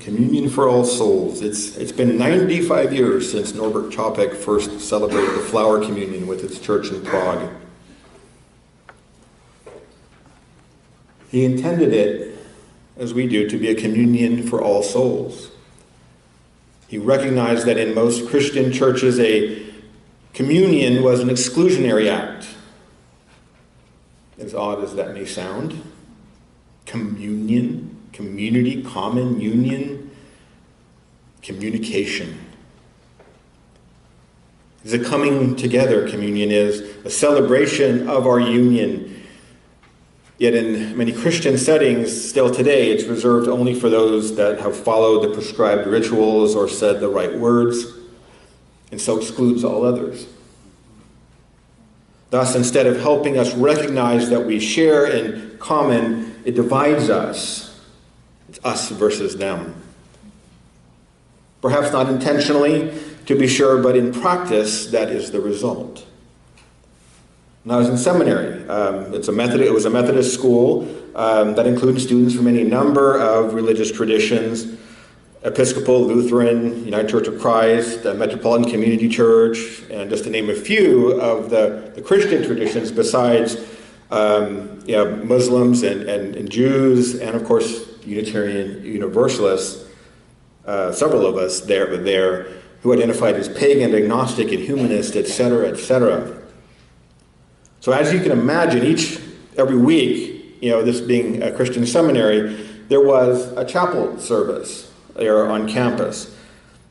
Communion for all souls. It's been 95 years since Norbert Čapek first celebrated the flower communion with his church in Prague. He intended it, as we do, to be a communion for all souls. He recognized that in most Christian churches, a communion was an exclusionary act. As odd as that may sound. Communion, community, common, union, communication. The coming together communion is a celebration of our union. Yet in many Christian settings, still today, it's reserved only for those that have followed the prescribed rituals or said the right words, and so excludes all others. Thus, instead of helping us recognize that we share in common, it divides us. It's us versus them. Perhaps not intentionally, to be sure, but in practice, that is the result. When I was in seminary, it was a Methodist school that included students from any number of religious traditions: Episcopal, Lutheran, United Church of Christ, Metropolitan Community Church, and just to name a few of the Christian traditions besides Muslims and Jews, and of course Unitarian Universalists, several of us there who identified as pagan, agnostic, and humanist, etc., etc. So as you can imagine, every week, this being a Christian seminary, there was a chapel service there on campus.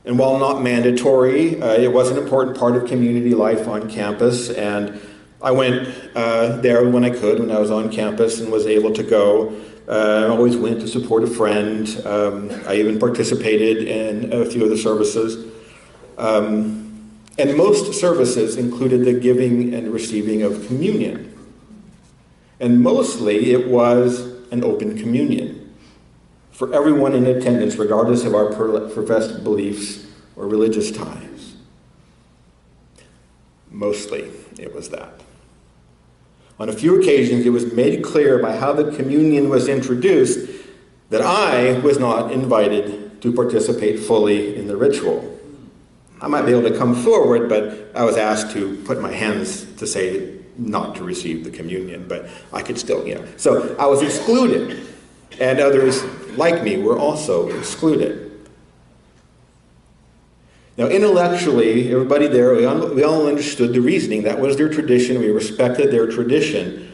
And while not mandatory, it was an important part of community life on campus. And I went there when I could, when I was on campus and was able to go. I always went to support a friend. I even participated in a few of the services. And most services included the giving and receiving of communion. And mostly it was an open communion for everyone in attendance, regardless of our professed beliefs or religious ties. Mostly it was that. On a few occasions, it was made clear by how the communion was introduced that I was not invited to participate fully in the ritual. I might be able to come forward, but I was asked to put my hands to say not to receive the communion, but I could still, So I was excluded, and others like me were also excluded. Now, intellectually, everybody there, we all understood the reasoning. That was their tradition. We respected their tradition.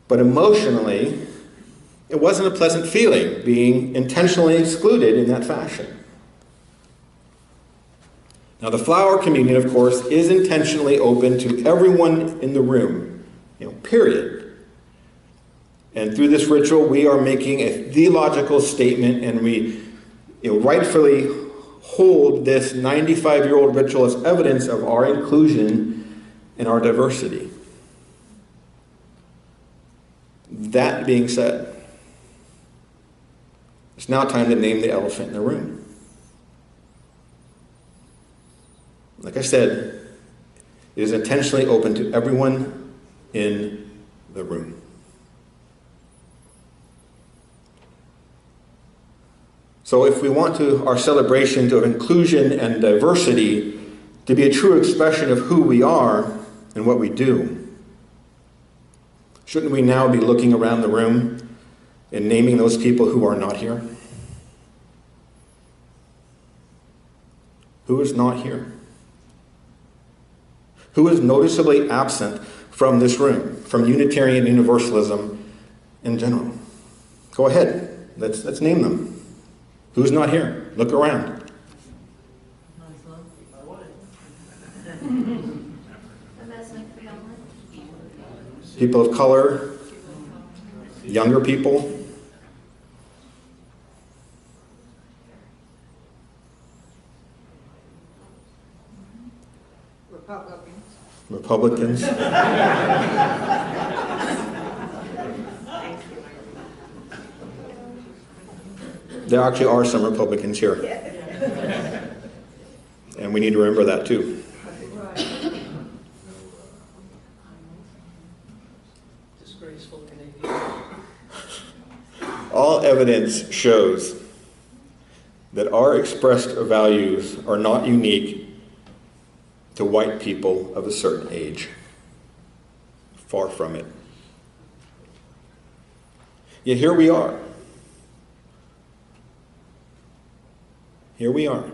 But emotionally, it wasn't a pleasant feeling being intentionally excluded in that fashion. Now, the flower communion, of course, is intentionally open to everyone in the room, period. And through this ritual, we are making a theological statement, and we rightfully hold this 95-year-old ritual as evidence of our inclusion and our diversity. That being said, it's now time to name the elephant in the room. Like I said, it is intentionally open to everyone in the room. So if we want our celebration of inclusion and diversity to be a true expression of who we are and what we do, shouldn't we now be looking around the room and naming those people who are not here? Who is not here? Who is noticeably absent from this room, from Unitarian Universalism in general? Go ahead. Let's name them. Who's not here? Look around. People of color, younger people. Republicans. There actually are some Republicans here. And we need to remember that too. All evidence shows that our expressed values are not unique to white people of a certain age. Far from it. Yet here we are. Here we are.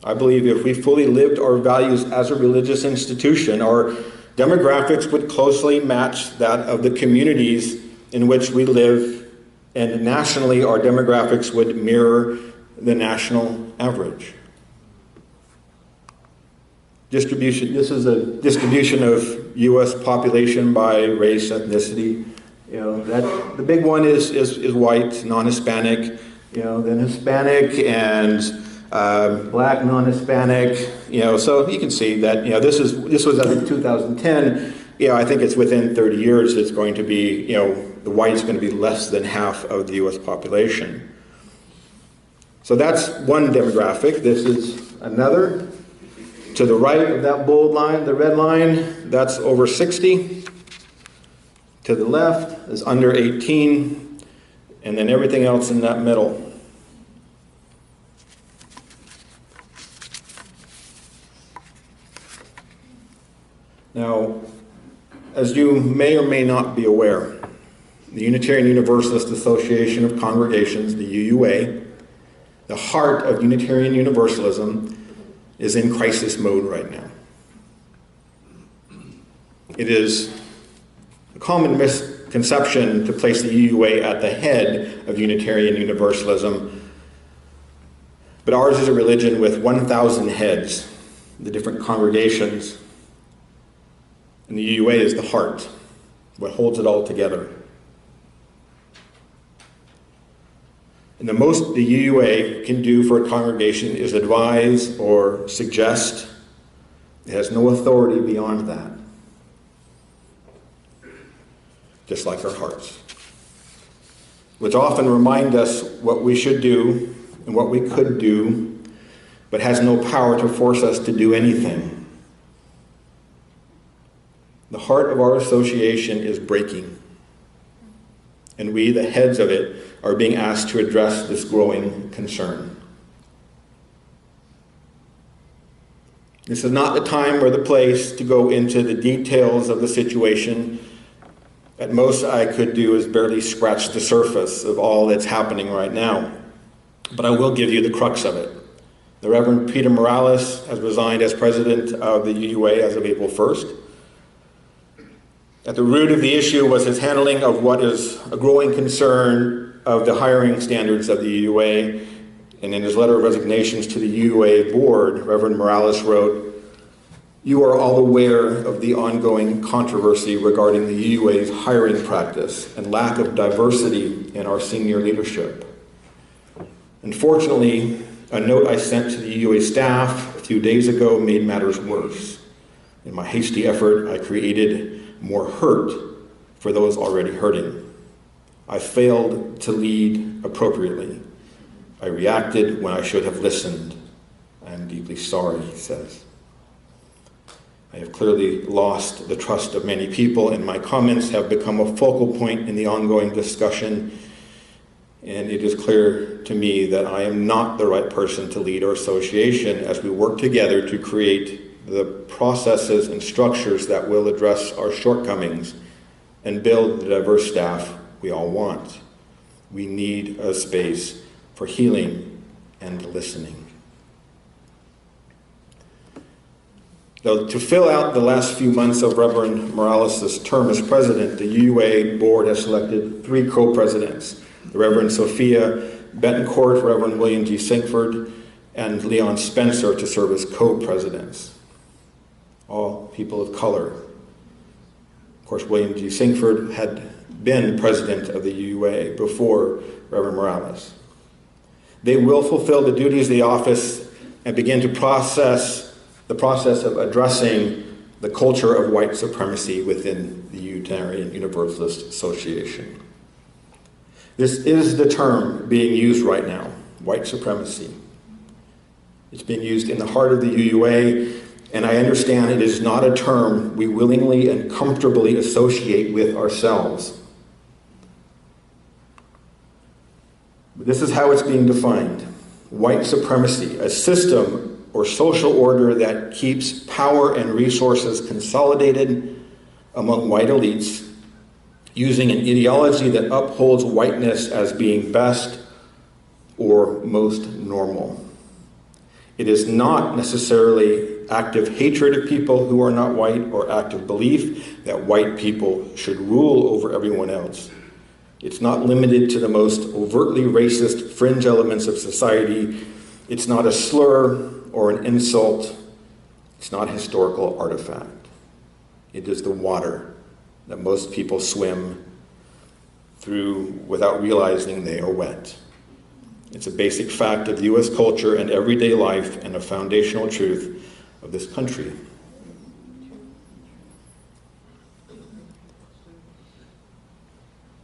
I believe if we fully lived our values as a religious institution, our demographics would closely match that of the communities in which we live, and nationally our demographics would mirror the national average. Distribution. This is a distribution of U.S. population by race, ethnicity. That the big one is white, non-Hispanic. Then Hispanic and Black, non-Hispanic. So you can see that. This was as of 2010. I think it's within 30 years. It's going to be. The white's going to be less than half of the U.S. population. So that's one demographic. This is another. To the right of that bold line, the red line, that's over 60. To the left is under 18, and then everything else in that middle. Now, as you may or may not be aware, the Unitarian Universalist Association of Congregations, the UUA, the heart of Unitarian Universalism, is in crisis mode right now. It is a common misconception to place the UUA at the head of Unitarian Universalism, but ours is a religion with 1,000 heads, the different congregations, and the UUA is the heart, what holds it all together. And the most the UUA can do for a congregation is advise or suggest. It has no authority beyond that. Just like our hearts. Which often remind us what we should do and what we could do, but has no power to force us to do anything. The heart of our association is breaking. And we, the heads of it, are being asked to address this growing concern. This is not the time or the place to go into the details of the situation. At most I could do is barely scratch the surface of all that's happening right now. But I will give you the crux of it. The Reverend Peter Morales has resigned as president of the UUA as of April 1st. At the root of the issue was his handling of what is a growing concern of the hiring standards of the UUA. And in his letter of resignations to the UUA board, Reverend Morales wrote, "You are all aware of the ongoing controversy regarding the UUA's hiring practice and lack of diversity in our senior leadership. Unfortunately, a note I sent to the UUA staff a few days ago made matters worse. In my hasty effort, I created more hurt for those already hurting. I failed to lead appropriately. I reacted when I should have listened. I am deeply sorry," he says. "I have clearly lost the trust of many people, and my comments have become a focal point in the ongoing discussion, and it is clear to me that I am not the right person to lead our association as we work together to create the processes and structures that will address our shortcomings and build the diverse staff we all want. We need a space for healing and listening." Now, to fill out the last few months of Reverend Morales' term as president, the UUA board has selected 3 co-presidents: the Reverend Sophia Betancourt, Reverend William G. Sinkford, and Leon Spencer to serve as co-presidents. All people of color. Of course, William G. Sinkford had been president of the UUA before Reverend Morales. They will fulfill the duties of the office and begin to the process of addressing the culture of white supremacy within the Unitarian Universalist Association. This is the term being used right now, white supremacy. It's being used in the heart of the UUA, and I understand it is not a term we willingly and comfortably associate with ourselves. But this is how it's being defined. white supremacy, a system or social order that keeps power and resources consolidated among white elites, using an ideology that upholds whiteness as being best or most normal. It is not necessarily active hatred of people who are not white or active belief that white people should rule over everyone else. It's not limited to the most overtly racist fringe elements of society. It's not a slur or an insult. It's not a historical artifact. It is the water that most people swim through without realizing they are wet. It's a basic fact of U.S. culture and everyday life and a foundational truth of this country.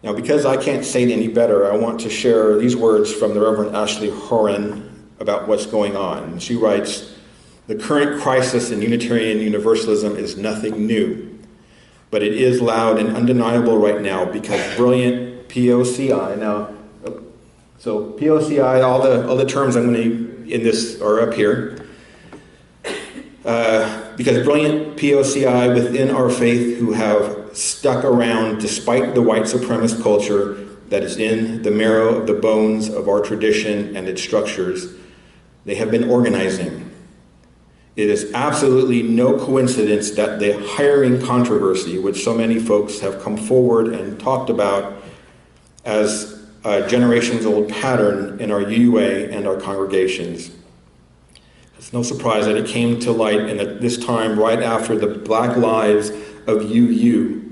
Now, because I can't say it any better, I want to share these words from the Reverend Ashley Horan about what's going on. She writes, "The current crisis in Unitarian Universalism is nothing new, but it is loud and undeniable right now because brilliant POCI." Now, so POCI, all the terms I'm going to in this are up here. Because brilliant POCI within our faith who have stuck around despite the white supremacist culture that is in the marrow of the bones of our tradition and its structures, they have been organizing. It is absolutely no coincidence that the hiring controversy, which so many folks have come forward and talked about as a generations-old pattern in our UUA and our congregations. It's no surprise that it came to light in this time right after the Black Lives of UU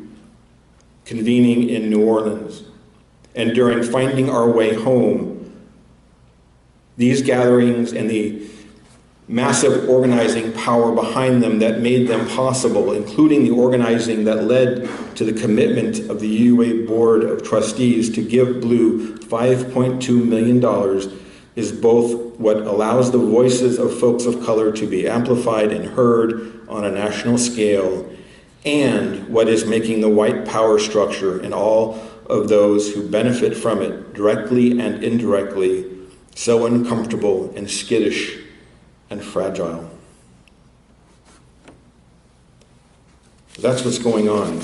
convening in New Orleans. And during Finding Our Way Home, these gatherings and the massive organizing power behind them that made them possible, including the organizing that led to the commitment of the UUA Board of Trustees to give Blue $5.2 million, is both what allows the voices of folks of color to be amplified and heard on a national scale, and what is making the white power structure and all of those who benefit from it, directly and indirectly, so uncomfortable and skittish and fragile. That's what's going on.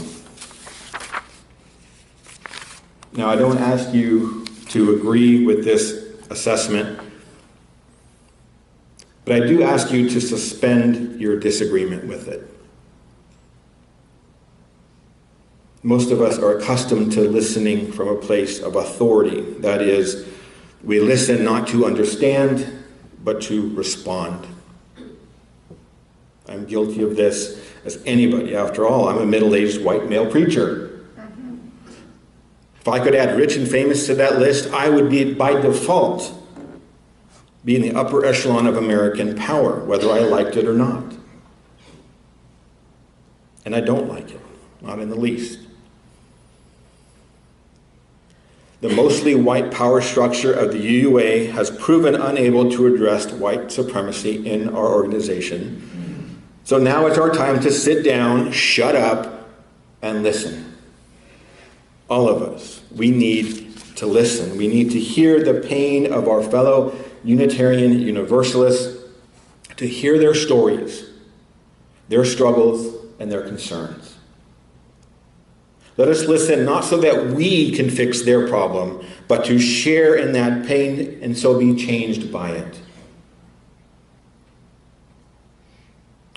Now, I don't ask you to agree with this assessment, but I do ask you to suspend your disagreement with it. Most of us are accustomed to listening from a place of authority. That is, we listen not to understand, but to respond. I'm guilty of this as anybody. After all, I'm a middle-aged white male preacher. If I could add rich and famous to that list, I would be, by default, be in the upper echelon of American power, whether I liked it or not. And I don't like it, not in the least. The mostly white power structure of the UUA has proven unable to address white supremacy in our organization. So now it's our time to sit down, shut up, and listen. All of us, we need to listen. We need to hear the pain of our fellow Unitarian Universalists, to hear their stories, their struggles, and their concerns. Let us listen not so that we can fix their problem, but to share in that pain and so be changed by it.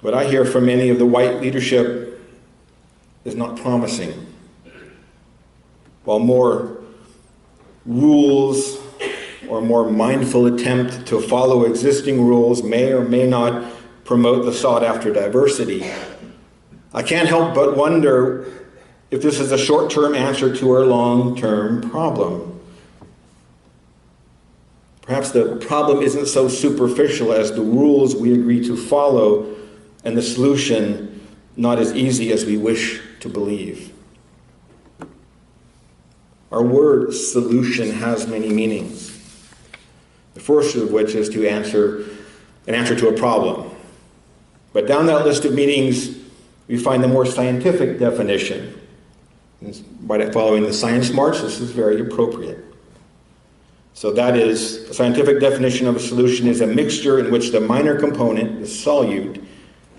What I hear from many of the white leadership is not promising. While more rules or more mindful attempt to follow existing rules may or may not promote the sought-after diversity, I can't help but wonder if this is a short-term answer to our long-term problem. Perhaps the problem isn't so superficial as the rules we agree to follow, and the solution not as easy as we wish to believe. Our word solution has many meanings. The first of which is an answer to a problem. But down that list of meanings, we find the more scientific definition. By following the science march, this is very appropriate. So that is, a scientific definition of a solution is a mixture in which the minor component, the solute,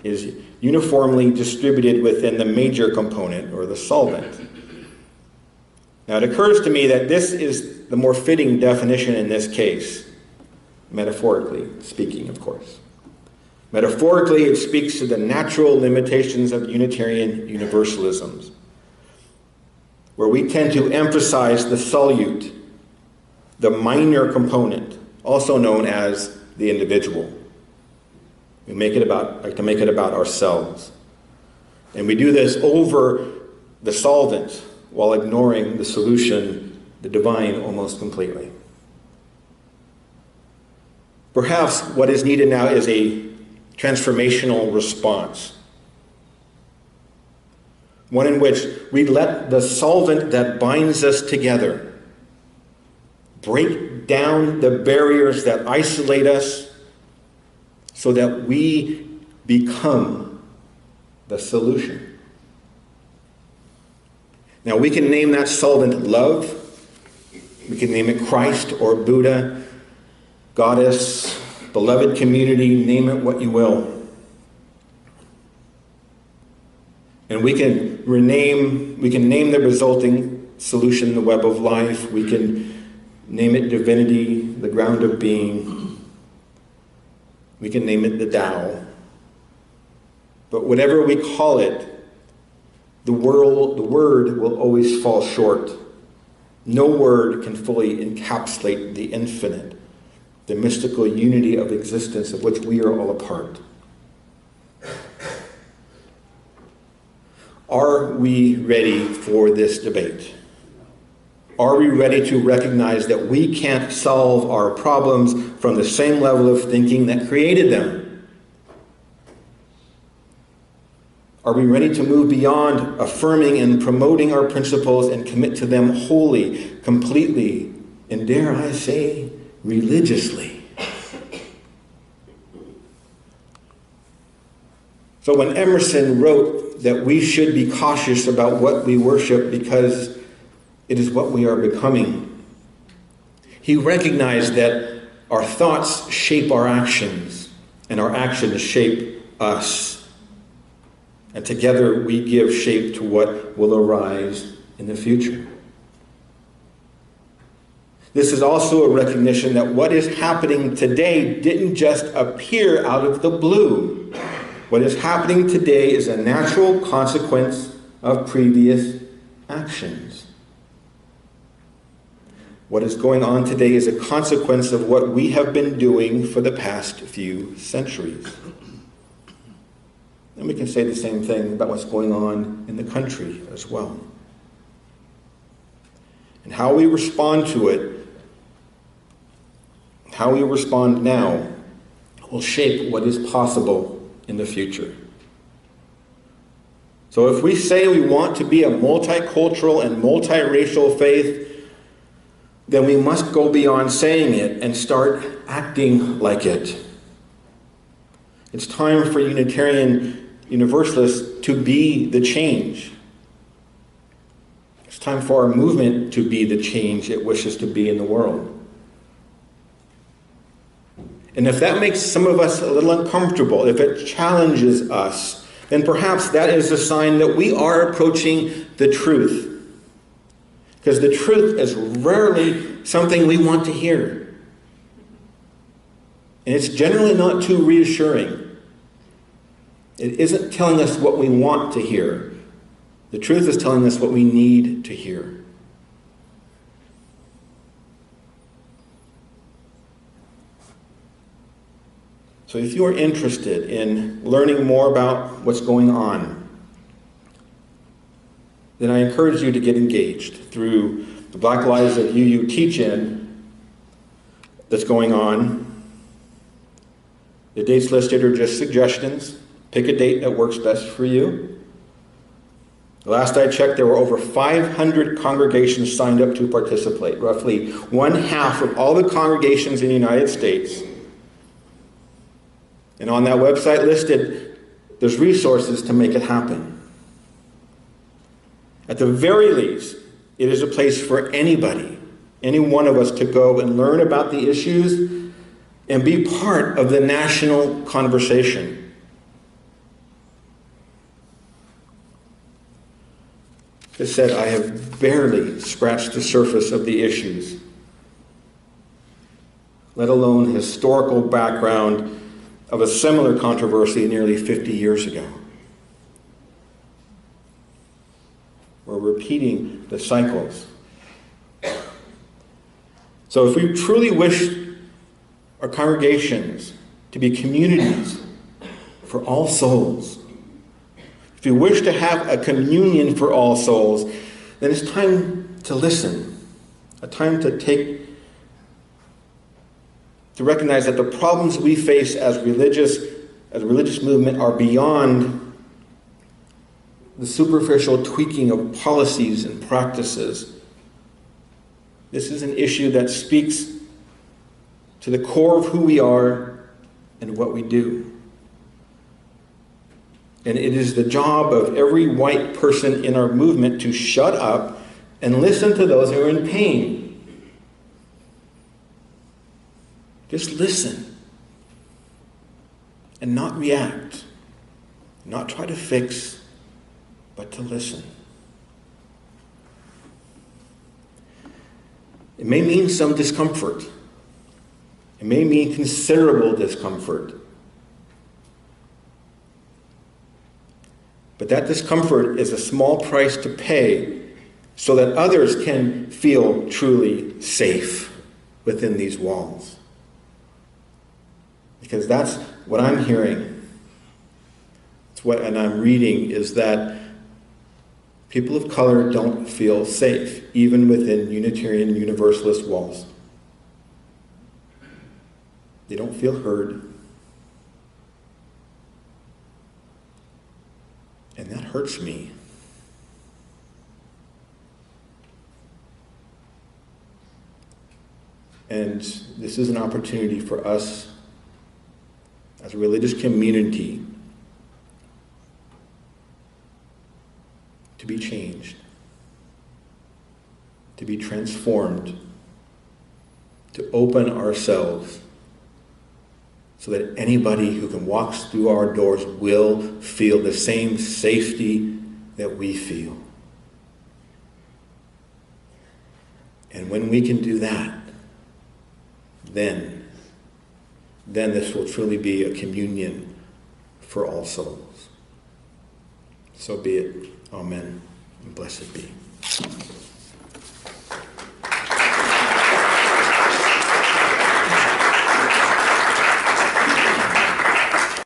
is uniformly distributed within the major component, or the solvent. Now it occurs to me that this is the more fitting definition in this case, metaphorically speaking, of course. Metaphorically, it speaks to the natural limitations of Unitarian Universalism, where we tend to emphasize the solute, the minor component, also known as the individual. We like to make it about ourselves. And we do this over the solvent while ignoring the solution, the divine, almost completely. Perhaps what is needed now is a transformational response. One in which we let the solvent that binds us together break down the barriers that isolate us so that we become the solution. Now we can name that solvent love. We can name it Christ or Buddha, Goddess, beloved community, name it what you will. And we can name the resulting solution the web of life. We can name it divinity, the ground of being. We can name it the Tao. But whatever we call it, the word will always fall short. No word can fully encapsulate the infinite, the mystical unity of existence of which we are all a part. Are we ready for this debate? Are we ready to recognize that we can't solve our problems from the same level of thinking that created them? Are we ready to move beyond affirming and promoting our principles and commit to them wholly, completely, and dare I say, religiously? So when Emerson wrote that we should be cautious about what we worship because it is what we are becoming, he recognized that our thoughts shape our actions, and our actions shape us. And together we give shape to what will arise in the future. This is also a recognition that what is happening today didn't just appear out of the blue. What is happening today is a natural consequence of previous actions. What is going on today is a consequence of what we have been doing for the past few centuries. And we can say the same thing about what's going on in the country as well. And how we respond to it, how we respond now, will shape what is possible in the future. So if we say we want to be a multicultural and multiracial faith, then we must go beyond saying it and start acting like it. It's time for Unitarian Universalists to be the change. It's time for our movement to be the change it wishes to be in the world. And if that makes some of us a little uncomfortable, if it challenges us, then perhaps that is a sign that we are approaching the truth. Because the truth is rarely something we want to hear. And it's generally not too reassuring. It isn't telling us what we want to hear. The truth is telling us what we need to hear. So if you are interested in learning more about what's going on, then I encourage you to get engaged through the Black Lives of UU teach-in that's going on. The dates listed are just suggestions. Pick a date that works best for you. The last I checked, there were over 500 congregations signed up to participate, roughly 1/2 of all the congregations in the United States. And on that website listed, there's resources to make it happen. At the very least, it is a place for anybody any one of us to go and learn about the issues and be part of the national conversation. As I said, I have barely scratched the surface of the issues, let alone historical background of a similar controversy nearly 50 years ago. We're repeating the cycles. So if we truly wish our congregations to be communities for all souls, if you wish to have a communion for all souls, then it's time to listen, a time to recognize that the problems we face as a religious movement are beyond the superficial tweaking of policies and practices. This is an issue that speaks to the core of who we are and what we do. And it is the job of every white person in our movement to shut up and listen to those who are in pain. Just listen and not react, not try to fix, but to listen. It may mean some discomfort. It may mean considerable discomfort. But that discomfort is a small price to pay so that others can feel truly safe within these walls. Because that's what I'm hearing. And I'm reading is that people of color don't feel safe, even within Unitarian Universalist walls. They don't feel heard. And that hurts me. And this is an opportunity for us as a religious community to be changed, to be transformed, to open ourselves so that anybody who can walk through our doors will feel the same safety that we feel. And when we can do that, then this will truly be a communion for all souls. So be it. Amen. And blessed be.